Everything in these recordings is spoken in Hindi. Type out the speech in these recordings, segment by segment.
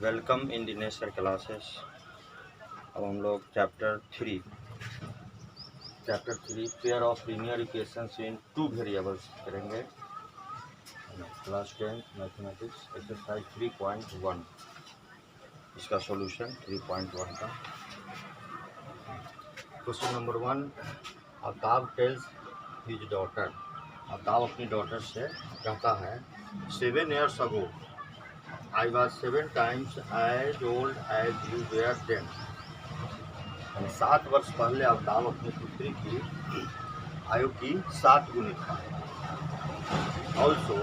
Welcome in the nature classes. अब हम लोग chapter three pair of linear equations in two variables करेंगे। क्लास 10 मैथमेटिक्स एक्सरसाइज 3.1 इसका सॉल्यूशन 3.1 का question number 1। अताब tales his daughter, अताब अपनी डॉटर से कहता है 7 years ago I was 7 times as old as you were then। 7 वर्ष पहले अवताब अपनी पुत्री की आयु की 7 गुनी था। ऑल्सो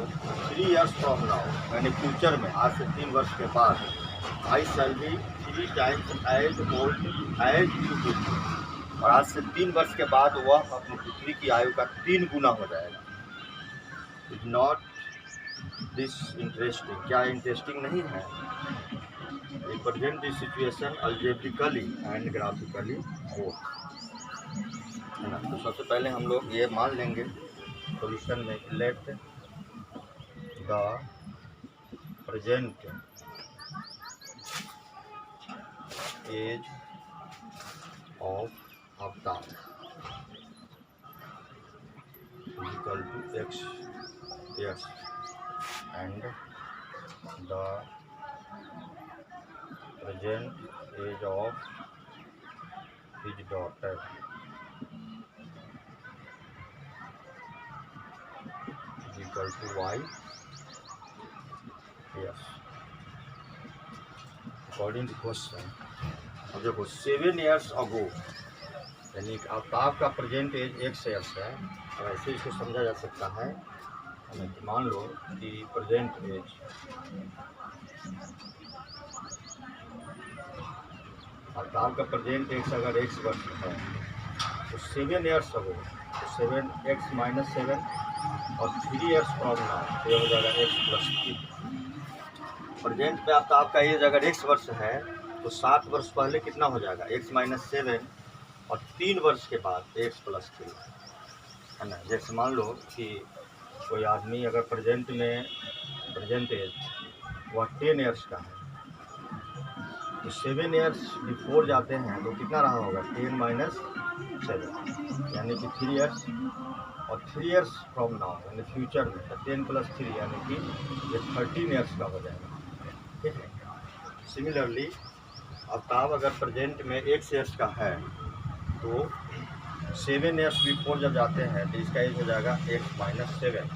3 years फ्रॉम नाउ, यानी फ्यूचर में आज से 3 वर्ष के बाद I shall be 3 times as old as you will, और आज से 3 वर्ष के बाद वह अपनी पुत्री की आयु का 3 गुना हो जाएगा। इज नॉट दिस इंटरेस्टिंग, क्या इंटरेस्टिंग नहीं है? Represent this situation algebraically and graphically both, है ना। तो सबसे पहले हम लोग ये मान लेंगे सॉल्यूशन में, let the present age of Avtar equal to x years and the present age of his daughter is equal to y years according to question। अब देखो 7 years ago, यानी अवताब का प्रेजेंट एज x years है। और ऐसे इसको समझा जा सकता है, मान लो कि प्रेजेंट एज अवताब का प्रेजेंट एक्स अगर x वर्ष है तो 7 years ago तो 7x - 7 और 3 years फ्रॉम नाउ तो ये हो जाएगा x + 3। प्रेजेंट पे अवताब का एज अगर x वर्ष है तो 7 वर्ष पहले कितना हो जाएगा x - 7 और 3 वर्ष के बाद x + 3, है ना। जैसे मान लो कि कोई आदमी अगर प्रेजेंट एज वह 10 years का है तो 7 years बिफोर जाते हैं तो कितना रहा होगा 10 - 7 यानी कि 3 years, और 3 years फ्रॉम नाउ यानी फ्यूचर में तो 10 + 3 यानी कि ये 13 years का हो जाएगा, ठीक है। सिमिलरली अवताब अगर प्रेजेंट में x years का है तो 7 years बिफोर जब जाते हैं तो इसका एज हो जाएगा x - 7,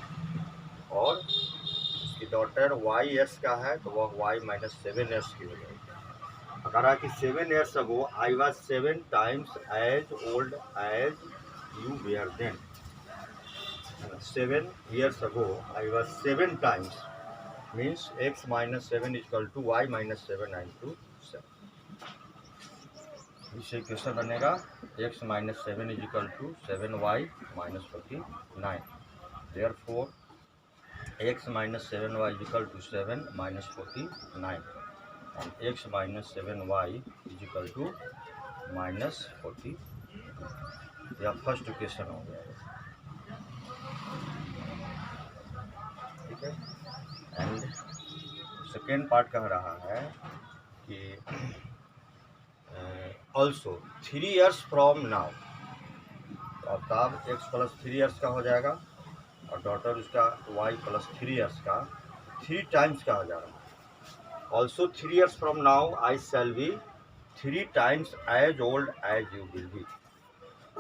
और उसकी डॉटर y years का है तो वह y - 7 years की हो जाएगी। कह रहा है कि 7 years ago I was 7 times as old as you were then। 7 years ago I was 7 times means x - 7 equal to y - 7 into 7। इससे क्वेश्चन बनेगा x - 7 is equal to 7y - 49। Therefore x - 7y is equal to 7 - 49 and x - 7y is equal to -40। यह फर्स्ट क्वेश्चन हो गया, ठीक है। एंड सेकेंड पार्ट कह रहा है कि ऑल्सो 3 years फ्रॉम नाउ, तो अवताब x + 3 years का हो जाएगा और डॉटर उसका y + 3 years का 3 times का हो जाएगा। Also 3 years from now I shall be 3 times as old as you will be.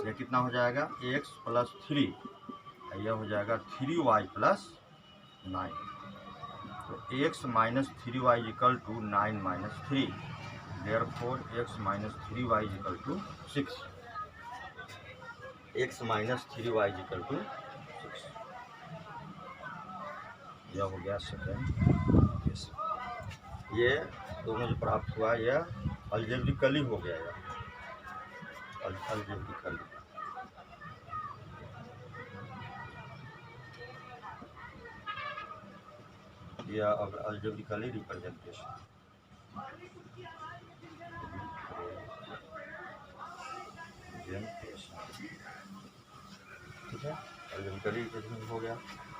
ये कितना हो जाएगा x + 3, यह हो जाएगा 3y + 9, तो x - 3y equal to 9 - 3। Therefore x - 3y equal to 6, x - 3y equal to 6। यह हो गया सेकेंड केस। ये दोनों जो प्राप्त हुआ यह अल्जेब्रिकली हो गया, अल्जेब्रिकली। या अब अल्जेब्रिकली रिप्रेजेंटेशन, ठीक है। अल्जेब्रिकली रिप्रेजेंटेशन हो गया।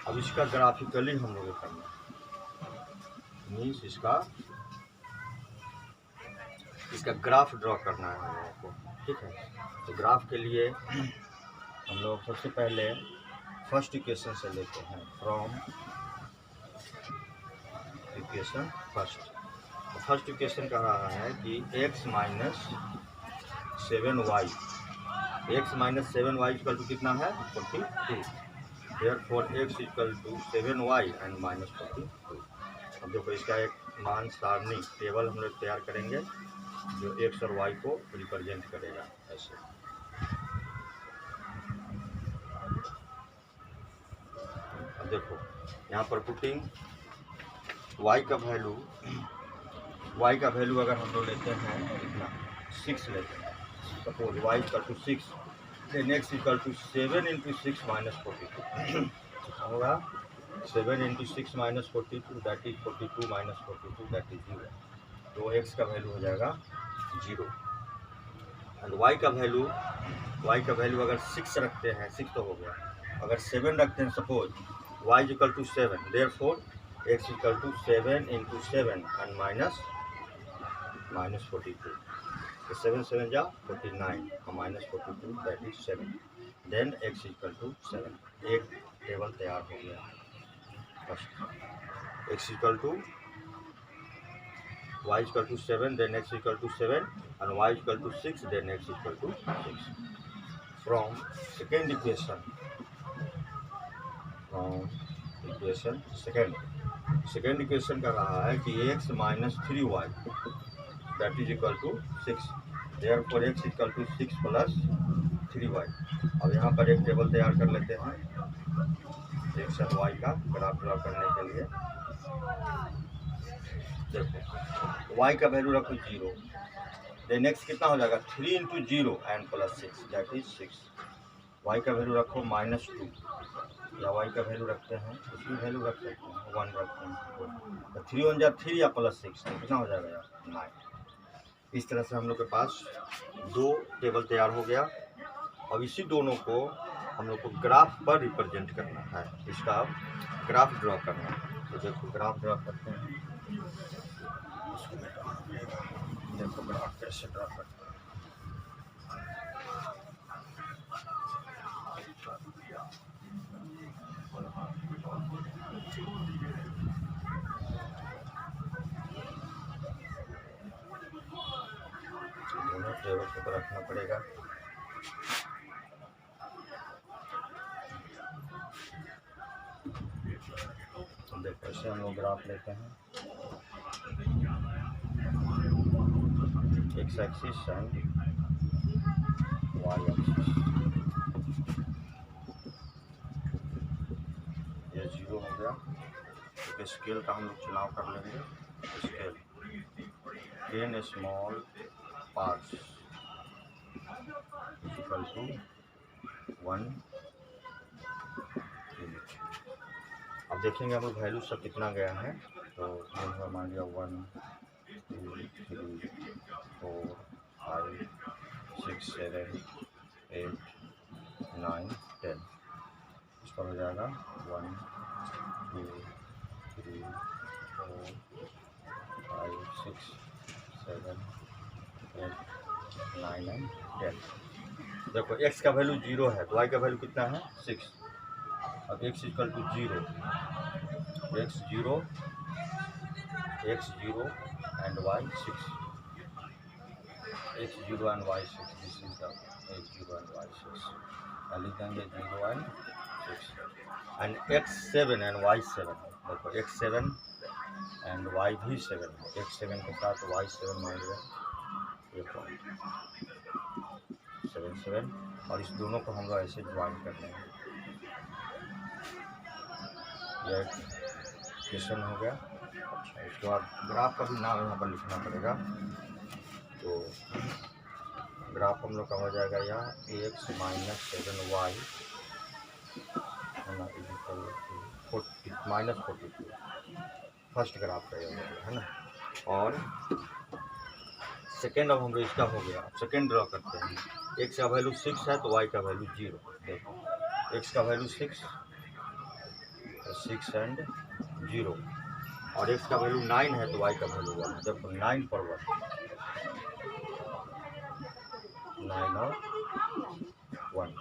अब इसका ग्राफिकली हम लोग करना मीन्स इसका इसका ग्राफ ड्रॉ करना है हम लोगों को, ठीक है। तो ग्राफ के लिए हम लोग सबसे पहले फर्स्ट इक्वेशन से लेते हैं, फ्रॉम इक्वेशन फर्स्ट। तो फर्स्ट इक्वेशन कह रहा है कि x minus 7y, x minus 7y equal to कितना है 42, therefore x equal to 7y and minus 42। अब देखो इसका एक मान सारणी टेबल हम लोग तैयार करेंगे जो x और y को रिप्रेजेंट करेगा ऐसे। अब देखो यहाँ पर पुटिंग y का वैल्यू अगर हम लोग लेते हैं कितना 6 लेते हैं, suppose y equal to 6, then x equal to 7 into 6 minus 42 होगा। 7 into 6 minus 42 that is 42 minus 42 that is 0। तो x का वैल्यू हो जाएगा 0। एंड y का वैल्यू अगर 6 रखते हैं, 6 तो हो गया, अगर 7 रखते हैं suppose y equal to 7, therefore x equal to 7 into 7 and minus 42। तो 7 7 जा 49 और minus 42 that is 7, then x equal to 7। एक टेबल तैयार हो गया। First x equal to y equal to 7, then x equal to 7 and y equal to 6, then x equal to 6। From second equation, second equation का रहा है कि x minus 3y that is equal to 6, therefore x equal to 6 plus 3y। अब यहाँ पर एक टेबल तैयार कर लेते हैं x और y का ग्राफ ड्रॉ करने के लिए। देखो y का वैल्यू रखो 0, देन x कितना हो जाएगा 3 into 0 and plus 6 that is 6। y का वैल्यू रखो -2, या y का वैल्यू रखते हैं, उसकी वैल्यू रख सकते हैं 1 रखते हैं, तो 3 1 जा 3 या प्लस 6 तो कितना हो जाएगा यार 9। इस तरह से हम लोग के पास दो टेबल तैयार हो गया। अब इसी दोनों को हम लोग को ग्राफ पर रिप्रेजेंट करना है, इसका ग्राफ ड्रॉ करना है। तो देखो ग्राफ ड्रॉ करते हैं, देखो ग्राफ कैसे ड्रॉ करते हैं। दोनों टेबल को रखना पड़ेगा। देखो ऐसे हम लोग ग्राफ लेते हैं, X axis and Y axis. ये 0 हो गया। तो स्केल का हम लोग चुनाव कर लेंगे, scale 10 small parts equal to 1 unit. अब देखेंगे हम लोग वैल्यू सब कितना गया है। तो मान लिया 1 2 3 4 5 6 7 8 9 10। इस पर हो जाएगा 1 2 3 4 5 6 7 8 9 एंड 10। देखो x का वैल्यू 0 है तो y का वैल्यू कितना है 6। अब x equal to 0, x 0 and y 6, x 0 and y 6, this is the x 0 and y 6। लिख देंगे 0 and 6 and x 7 and y 7। देखो x 7 एंड y भी 7 है, x 7 के साथ y 7 मान लिया, ये पॉइंट 7 7, और इस दोनों को हम लोग ऐसे ज्वाइन कर लेंगे। यह क्वेश्चन हो गया। अच्छा, उसके बाद ग्राफ का भी नाम यहाँ पर लिखना पड़ेगा। तो ग्राफ हम लोग का हो जाएगा यहाँ x minus 7y minus 42, first graph का है ना। और सेकेंड अब हम लोग इसका हो गया, अब सेकेंड ड्रॉ करते हैं। x का वैल्यू 6 है तो y का वैल्यू 0। देखो x का वैल्यू 6 एंड 0, और x का वैल्यू 9 है तो y का वैल्यू 1। देखो 9 पर 1, 9 और 1,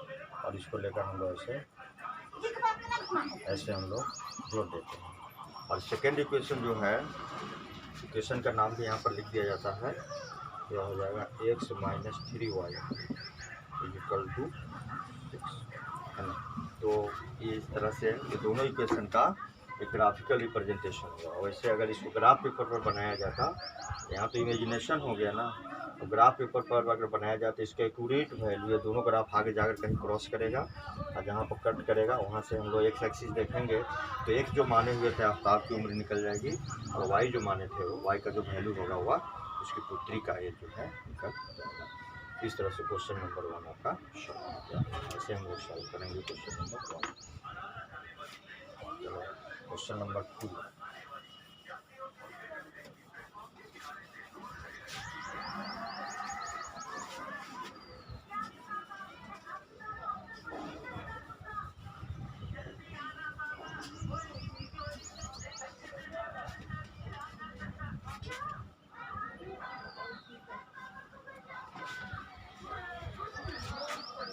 और इसको लेकर हम लोग ऐसे हम लोग जोड़ देते हैं। और सेकेंड इक्वेशन जो है, इक्वेशन का नाम भी यहाँ पर लिख दिया जाता है, यह हो जाएगा x - 3y इक्वल टू 6, है ना। तो ये इस तरह से ये दोनों इक्वेशन का एक ग्राफिकल रिप्रेजेंटेशन होगा। वैसे अगर इसको ग्राफ पेपर पर बनाया जाता, यहाँ तो इमेजिनेशन हो गया ना, तो ग्राफ पेपर पर अगर बनाया जाता, इसका एक्यूरेट वैल्यू है, दोनों ग्राफ आगे जाकर कहीं क्रॉस करेगा और जहाँ पर कट करेगा वहाँ से हम लोग एक्स एक्सिस देखेंगे, तो एक्स जो माने हुए थे आफ्ताब की उम्र निकल जाएगी, और वाई जो माने थे वो वाई का जो वैल्यू होगा वह उसकी पुत्री का एज जो है निकल जाएगा। इस तरह से क्वेश्चन नंबर 1 आपका सॉल्व हो गया। ऐसे हम लोग सॉल्व करेंगे क्वेश्चन नंबर 1। चलो question number 2।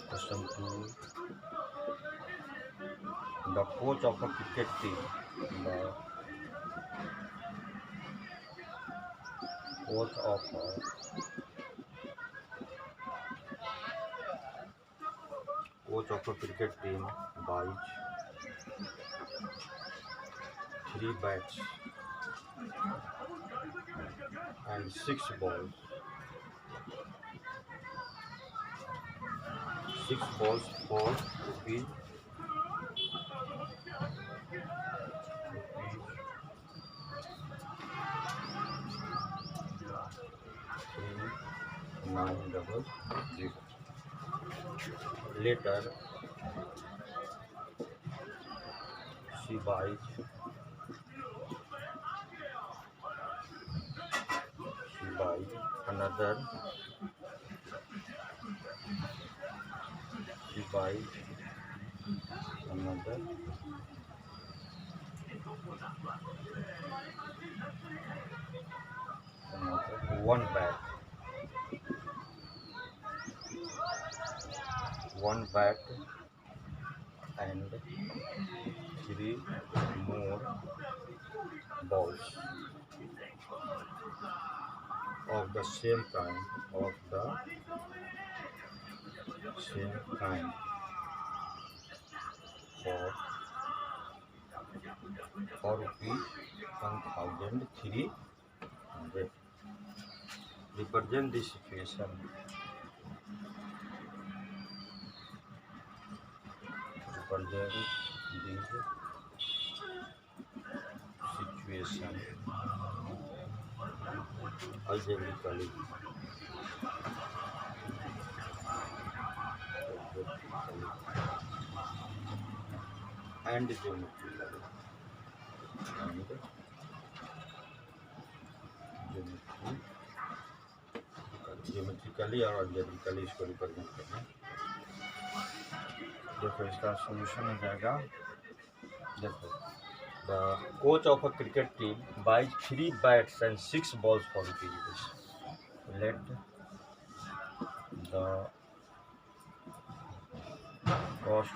Question 2. The coach of a cricket team. The coach of a cricket team buys 3 bats and 6 balls. 6 balls for rupees 900. Later, she buys another. She buys another 1 bat. 1 bat and 3 more balls of the same kind, for rupees 1,300. Represent this situation. Algebraically. And geometrically और algebraically इसको रिप्रेजेंट करना। देखो इसका सॉल्यूशन हो जाएगा। देखो, the coach of a cricket team buys 3 bats and 6 balls for rupees. Let the cost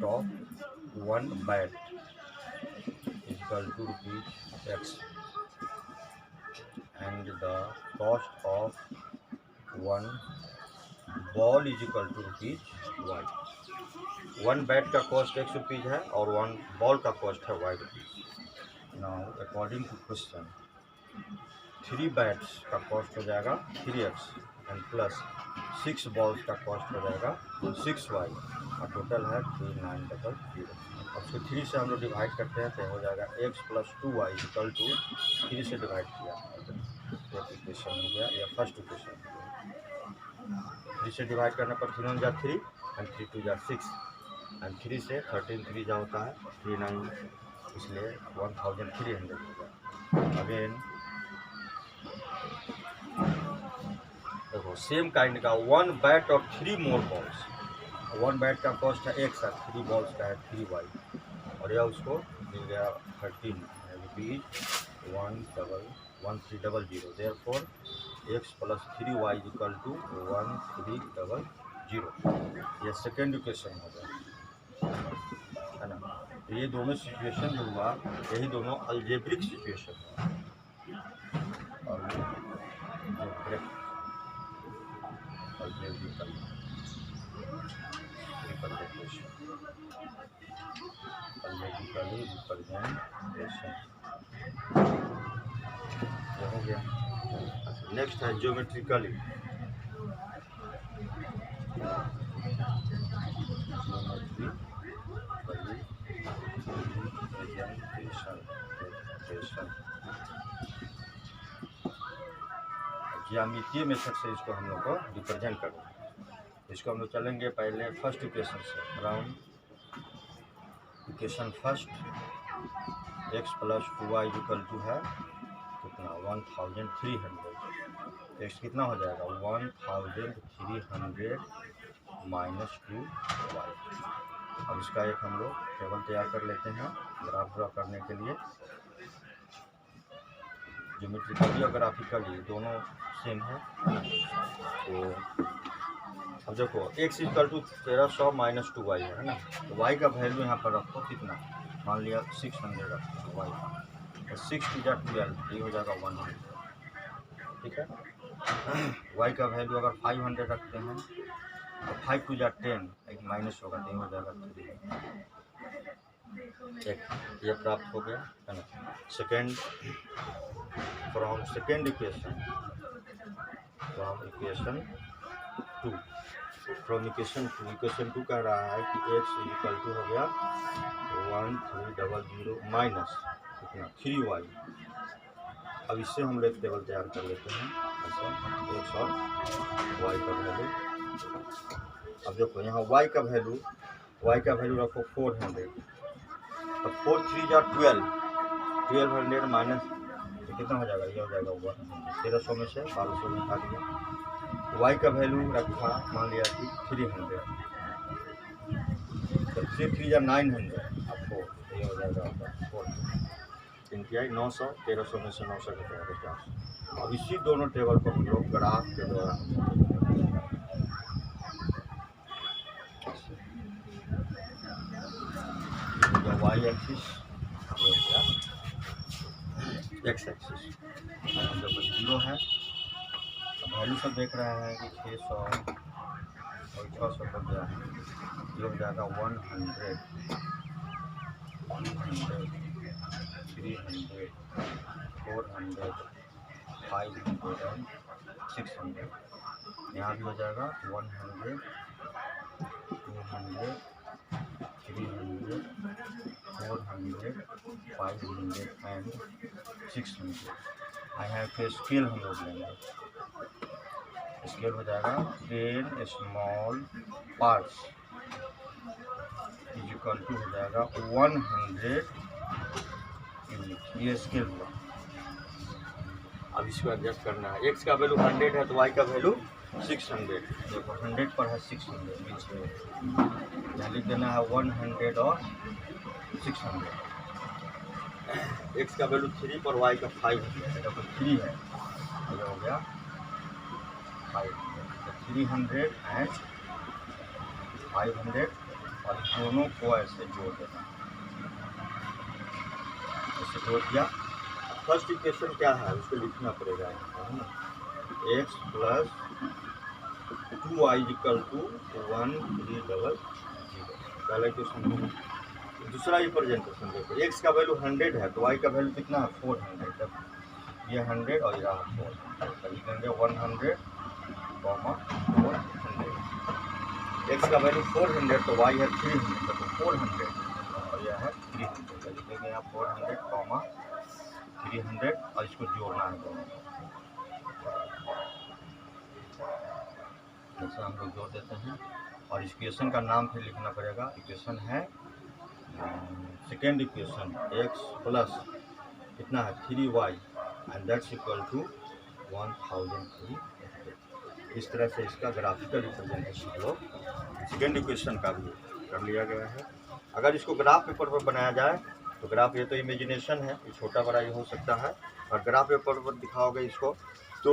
of 1 bat is equal to rupees X, and the cost of 1 ball is equal to rupees Y. 1 bat का कॉस्ट x रुपीज़ है और 1 बॉल का कॉस्ट है y rupees. Now according to question 3 bats का कॉस्ट हो जाएगा 3x एंड प्लस 6 बॉल्स का कॉस्ट हो जाएगा 6y, और टोटल है 3900। अब उसको 3 से हम लोग डिवाइड करते हैं तो हो जाएगा x + 2y इक्वल टू 3 से डिवाइड किया, एक इक्वेशन हो गया, या फर्स्ट इक्वेशन। 3 से डिवाइड करने पर 3 × 3 एंड 3 × 2 = 6 एंड 3 से 13 3 जा होता है 39, इसलिए 1300 होगा। अगेन देखो सेम काइंड का 1 बैट और 3 मोर बॉल्स। 1 बैट का कॉस्ट है x और 3 बॉल्स का है 3y, और यह उसको मिल गया 13 rupees 1300। Therefore X plus 3y equal to 1300। ये सेकेंड इक्वेशन हो गया, है ना। तो ये दोनों सिचुएशन जो हुआ, यही दोनों अलजेब्रिक सिचुएशन हुआ। और अलजेब्रिकल रिप्रेजेंटेशन, अलजेब्रिकली रिप्रेजेंटेशन हो गया। नेक्स्ट है ज्योमेट्रिकली। ज्यामितीय मेथड से इसको हम लोग को रिप्रेजेंट करना है। इसको हम लोग चलेंगे पहले फर्स्ट इक्वेशन से। From equation first, X plus 2y equal to है कितना 1300। एक्स कितना हो जाएगा 1300 माइनस 2y। अब इसका एक हम लोग टेबल तैयार कर लेते हैं ग्राफ ड्रॉ करने के लिए। ज्योमेट्रिकली और ग्राफिकली दोनों सेम है। तो अब देखो x equal to 1300 minus 2y है ना। तो y का वैल्यू यहाँ पर रखो कितना, मान लिया 600 रखो y, तो 6 टू 12, ये हो जाएगा 100, ठीक है। y का वैल्यू अगर 500 रखते हैं तो 5 टू 10, एक माइनस होगा तो ये हो जाएगा 3। एक ये प्राप्त हो गया, है ना। Second, from second equation, from equation 2, from equation 2 कह रहा है कि एक्स इक्वल टू हो गया 1300 माइनस कितना 3y। अब इससे हम लोग टेबल तैयार कर लेते हैं ऐसा, एक्स और y का वैल्यू। अब देखो यहाँ y का वैल्यू रखो 400, तो 4 3 जा 1200 माइनस कितना हो जाएगा, ये हो जाएगा 1300 में से 1200 में उठा दिया। y का वैल्यू रखा मान लिया कि 300, तो 3 3 जा 900, अब 4, ये हो जाएगा 4, 900, 1300 में से 900 का 50। अब इसी दोनों टेबल को हम लोग ग्राफ के द्वारा y एक्सिस, एक्स एक्सिस जब 0 है, वैल्यू सब देख रहे हैं कि 600 और 600 पर गया है, ये हो जाएगा 100, 200, 300, 400, 500 एंड 600। यहाँ भी हो जाएगा 100, 200, 300, 400, 500 एंड 600। यहाँ पे स्केल हम लोग लेंगे, स्केल हो जाएगा 10 स्मॉल पार्ट्स इक्वल टू हो जाएगा 100 यूनिट। ये स्केल हुआ। अब इसको एडजस्ट करना है। एक्स का वैल्यू 100 है तो वाई का वैल्यू 600। देखो 100 पर है 600, बीच में यहाँ लिख देना है 100 और 600। एक्स का वैल्यू 3 पर वाई का 500, देखो 3 है, ये हो गया 500, 300 एंड 500 और दोनों को ऐसे जोड़ देना, ऐसे जोड़ दिया। फर्स्ट इक्वेशन क्या है उसको लिखना पड़ेगा, x plus 2y equal to 1300। पहला इक्वेशन। दूसरा रिप्रेजेंटेशन देखो, एक्स का वैल्यू 100 है तो y का वैल्यू कितना है 400, ये 100 और ये 400, लिखेंगे 100, 400। एक्स का वैल्यू 400 तो y है 300, तो 400 और यह है 300, लिखेंगे यहाँ 400, 300 और इसको जोड़ना है दोनों। जैसे हम लोग जोड़ देते हैं और इस इक्वेशन का नाम फिर लिखना पड़ेगा। इक्वेशन है सेकेंड इक्वेशन, एक्स प्लस कितना है 3y and that's equal to 1300। इस तरह से इसका ग्राफिकल रिप्रेजेंटेशन लोग सेकेंड इक्वेशन का भी कर लिया गया है। अगर इसको ग्राफ पेपर पर बनाया जाए तो ग्राफ, ये तो इमेजिनेशन है, ये छोटा बड़ा ये हो सकता है, और ग्राफ पेपर पर दिखाओगे इसको तो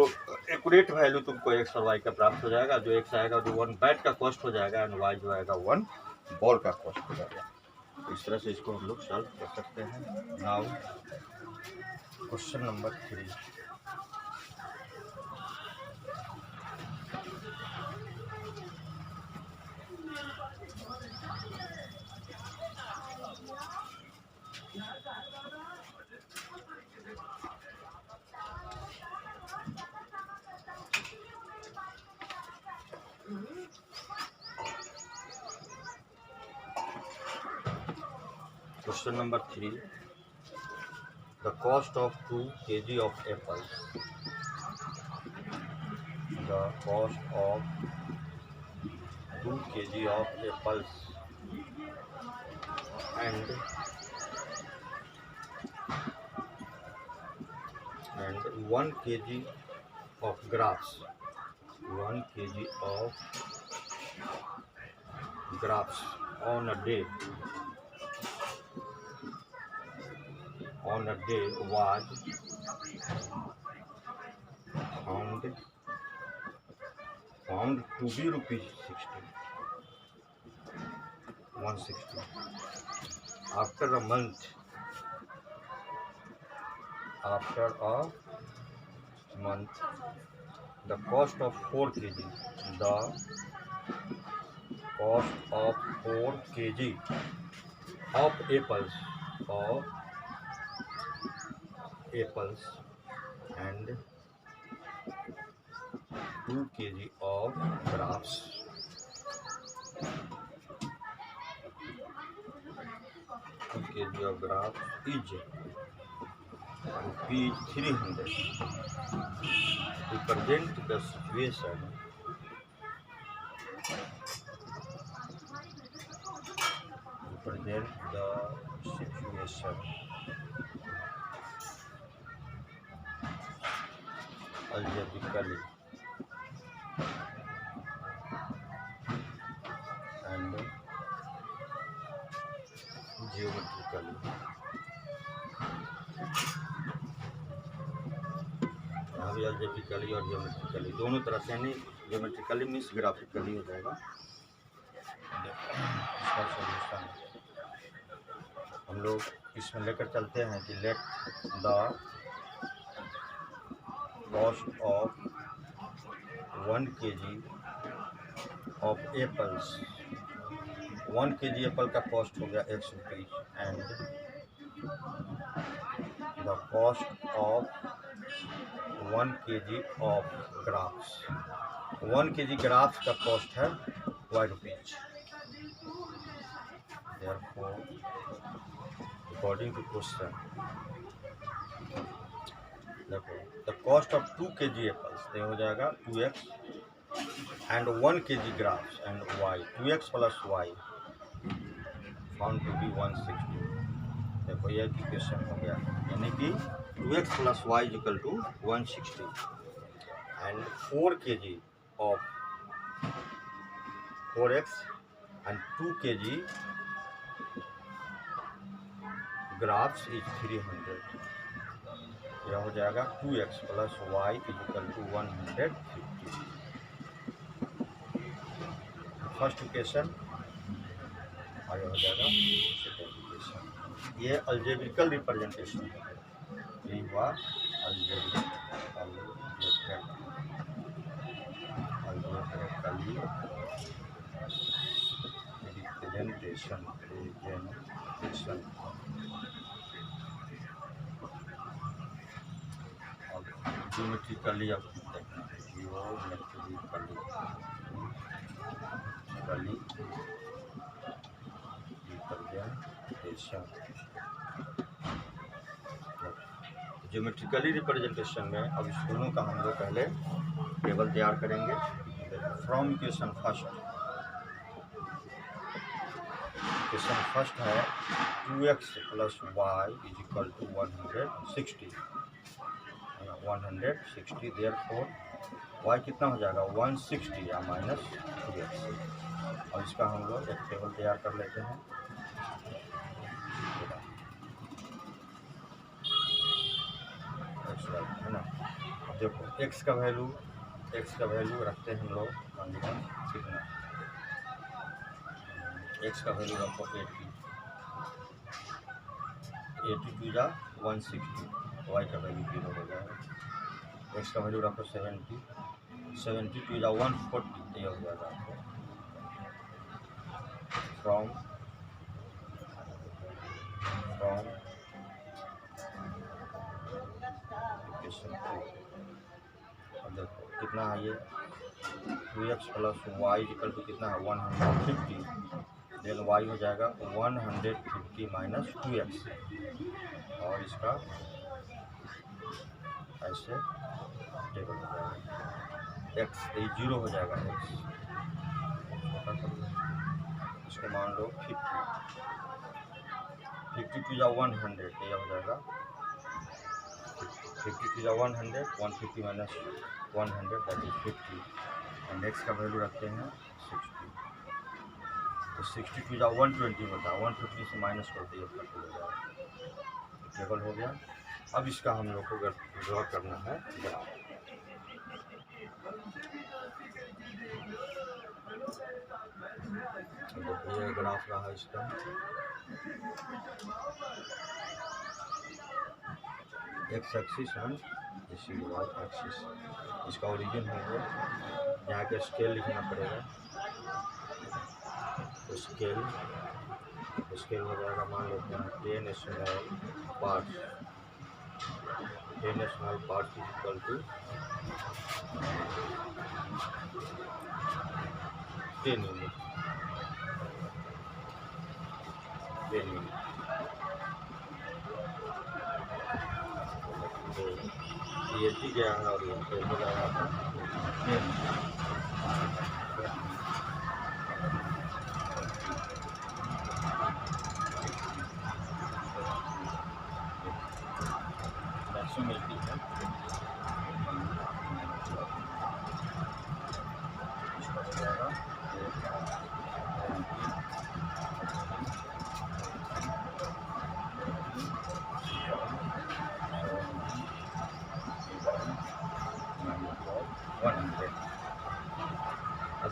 एक्यूरेट वैल्यू तुमको एक्स और वाई का प्राप्त हो जाएगा। जो एक्स आएगा जो 1 बैट का कॉस्ट हो जाएगा एंड वाई जो आएगा 1 बॉल का कॉस्ट हो जाएगा। इस तरह से इसको हम लोग सॉल्व कर सकते हैं। Now question number 3। Question number 3. The cost of 2 kg of apples. The cost of 2 kg of apples and 1 kg of grapes. 1 kg of grapes on a day was found to be rupees 160. After a month, the cost of 4 kg, the cost of 4 kg of apples and 2 kg of grapes is rupees 300. Represent the situation algebraically and geometrically. यहाँ भी algebraically और geometrically दोनों तरह से, यानी geometrically मीन्स ग्राफिकली हो जाएगा। इसका सॉल्यूशन हम लोग इसमें लेकर चलते हैं कि let the cost of 1 kg of apples, 1 kg apple का कॉस्ट हो गया X rupees and the cost of 1 kg of grapes, 1 kg grapes का कॉस्ट है Y rupees. Therefore, according to question, देखो the cost of 2 kg apples ये हो जाएगा 2x and 1 kg grapes and y, 2x plus y found to be 160। देखो यह इक्वेशन हो गया, यानी कि 2x plus y equal to 160 and 4 kg of 4x and 2 kg graphs is 300। यह हो जाएगा 2x plus y equal to 150। First equation और यह हो जाएगा सेकेंड इक्वेशन। ये अलजेब्रिकल रिप्रेजेंटेशन है, ये हुआ अलजेब्रिकली रिप्रेजेंटेशन। ज्योमेट्रिकली अब देखना है, ज्योमेट्रिकली रिप्रेजेंटेशन में अब इस दोनों का हम लोग पहले टेबल तैयार करेंगे। फ्रॉम इक्वेशन फर्स्ट है 2x plus y is equal to 160। Therefore y कितना हो जाएगा 160 या माइनस 2x। और इसका हम लोग एक टेबल तैयार कर लेते हैं। है ना, देखो x का वैल्यू रखते हैं हम लोग मान लीजिए कितना, x का वैल्यू रखो 80 टू जा 160, y का वैल्यू 0 हो जाएगा। x का वैल्यू रखो 70 टू जा 140, ये हो जाएगा आपको फ्रॉम इक्वेशन 2। अब देखो कितना है ये 2x plus y equal to कितना है 150, देन y हो जाएगा 150 माइनस 2x, और इसका ऐसे टेबल हो जाएगा x, ये 0 हो जाएगा x, इसको मान लो 50 टू जा 100, ये हो जाएगा 50 टू जा 100, 150 minus 100 that is 50, and x का वैल्यू रखते हैं 60, तो 60 टू जा 120 होता है, 150 से माइनस करते ही अपना हो जाएगा, टेबल हो गया। अब इसका हम लोग को ड्रॉ करना है ग्राफ। ये ग्राफ रहा है इसका, एक्स एक्सिस एंड इसी वाई एक्सिस, इसका ओरिजिन है वो, यहाँ के स्केल लिखना पड़ेगा, तो स्केल हो जाएगा मान लेते हैं 10 small parts equal to 10 unit. ये ठीक है, और ये हो जाएगा मिलती है, इसका हो जाएगा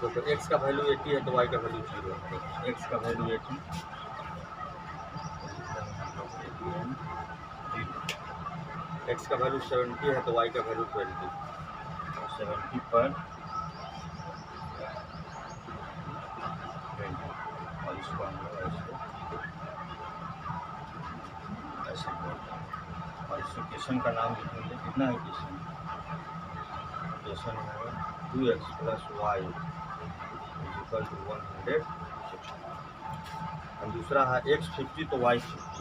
तो x का वैल्यू 80 है तो y का वैल्यू 0 है, x का वैल्यू 80, x का वैल्यू 70 है तो y का वैल्यू 20, 70 पर 20, और इसको हम लोग ऐसे और इस इक्वेशन का नाम लिखेंगे, कितना है इक्वेशन है 2x plus y equal to 160, और दूसरा है x50 तो y50,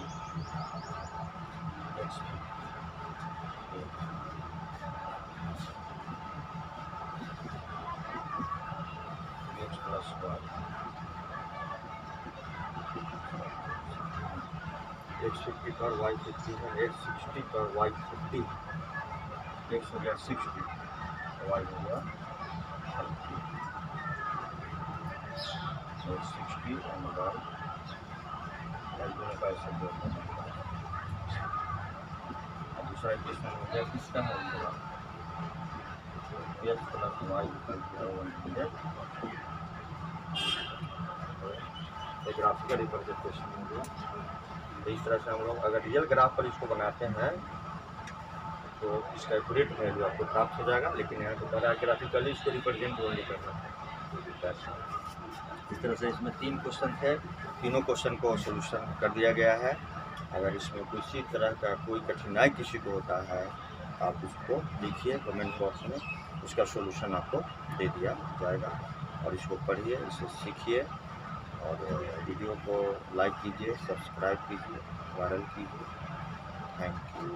x plus Y, x50 पर y50 है, x60 पर y50, x हो गया 60, y हो गया 60 और दूसरा इक्वेशन हो गया किसका है x plus y equal to 100, graphical representation हो गया। तो इस तरह से हम लोग अगर रियल ग्राफ पर इसको बनाते हैं तो इसका एक्यूरेट वैल्यू आपको प्राप्त हो जाएगा, लेकिन यहाँ तो पता है ग्राफिकली इसको रिप्रेजेंट ओनली करना है। इस तरह से इसमें 3 क्वेश्चन थे, तीनों क्वेश्चन को सोल्यूशन कर दिया गया है। अगर इसमें किसी तरह का कोई कठिनाई किसी को होता है आप उसको लिखिए कमेंट बॉक्स में, उसका सोल्यूशन आपको दे दिया जाएगा। और इसको पढ़िए, इसे सीखिए, और वीडियो को लाइक कीजिए, सब्सक्राइब कीजिए, वायरल कीजिए। Thank you.